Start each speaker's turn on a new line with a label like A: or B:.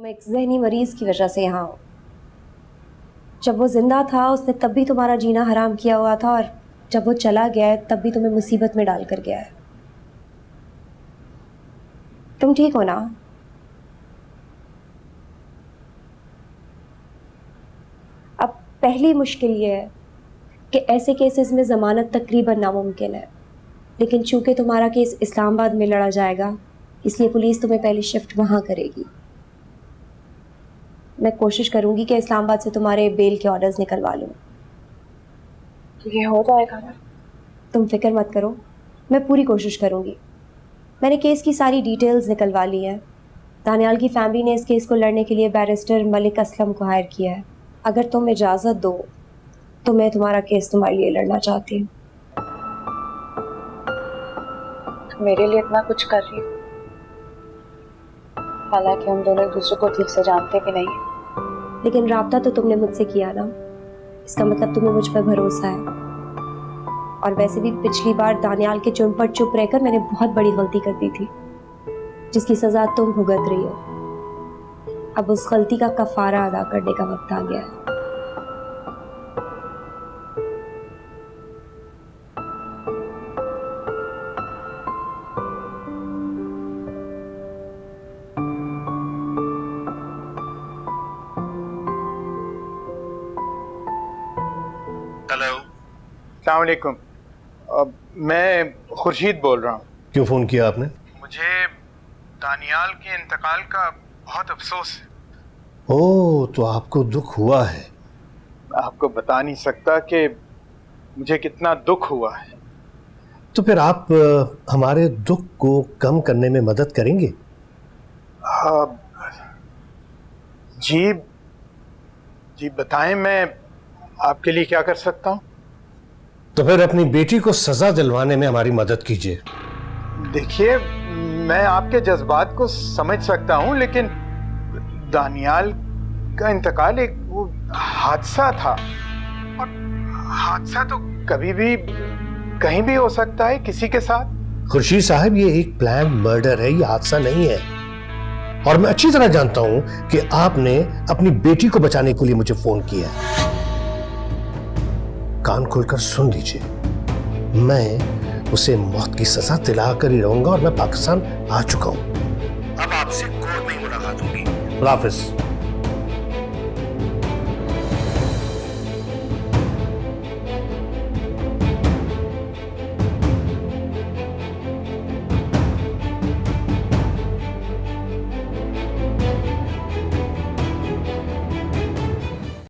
A: तुम एक जहनी मरीज की वजह से यहाँ हो। जब वो जिंदा था उसने तब भी तुम्हारा जीना हराम किया हुआ था, और जब वो चला गया है तब भी तुम्हें मुसीबत में डाल कर गया है। तुम ठीक हो ना? अब पहली मुश्किल ये है कि ऐसे केसेस में जमानत तकरीबन नामुमकिन है, लेकिन चूंकि तुम्हारा केस इस्लामाबाद में लड़ा जाएगा इसलिए पुलिस तुम्हें पहली शिफ्ट वहां करेगी। मैं कोशिश करूंगी कि इस्लामाबाद से तुम्हारे बेल के ऑर्डर्स निकलवा लूं।
B: तो ये हो जाएगा ना?
A: तुम फिक्र मत करो, मैं पूरी कोशिश करूंगी। मैंने केस की सारी डिटेल्स निकलवा ली हैं। दानियाल की फैमिली ने इस केस को लड़ने के लिए बैरिस्टर मलिक असलम को हायर किया है। अगर तुम इजाज़त दो तो मैं तुम्हारा केस तुम्हारे लिए लड़ना चाहती हूँ।
B: तो मेरे लिए इतना कुछ कर रही हो, हालांकि हम दोनों एक दूसरे को ठीक से जानते भी नहीं।
A: लेकिन राब्ता तो तुमने मुझसे किया ना, इसका मतलब तुम्हें मुझ पर भरोसा है। और वैसे भी पिछली बार दानियाल के जुर्म पर चुप रहकर मैंने बहुत बड़ी गलती कर दी थी, जिसकी सजा तुम भुगत रही हो। अब उस गलती का कफारा अदा करने का वक्त आ गया है।
C: हेलो,
D: अस्सलाम वालेकुम। मैं खुर्शीद बोल रहा हूँ।
C: क्यों फोन किया आपने?
D: मुझे दानियाल के इंतकाल का बहुत अफसोस है।
C: ओह, तो आपको दुख हुआ है?
D: मैं आपको बता नहीं सकता कि मुझे कितना दुख हुआ है।
C: तो फिर आप हमारे दुख को कम करने में मदद करेंगे?
D: जी जी बताएं, मैं आपके लिए क्या कर सकता हूँ?
C: तो फिर अपनी बेटी को सजा दिलवाने में हमारी मदद कीजिए।
D: देखिए, मैं आपके जज्बात को समझ सकता हूँ, लेकिन दानियाल का इंतकाल एक वो हादसा था, और हादसा तो कभी भी कहीं भी हो सकता है किसी के साथ।
C: खुर्शीद साहब, ये एक प्लान मर्डर है, ये हादसा नहीं है। और मैं अच्छी तरह जानता हूं कि आपने अपनी बेटी को बचाने के लिए मुझे फोन किया है। कान खोलकर सुन लीजिए, मैं उसे मौत की सजा दिलाकर ही रहूंगा, और मैं पाकिस्तान आ चुका हूं। अब आपसे कोर्ट में ही मुलाकात होगी। अल्लाह हाफिज।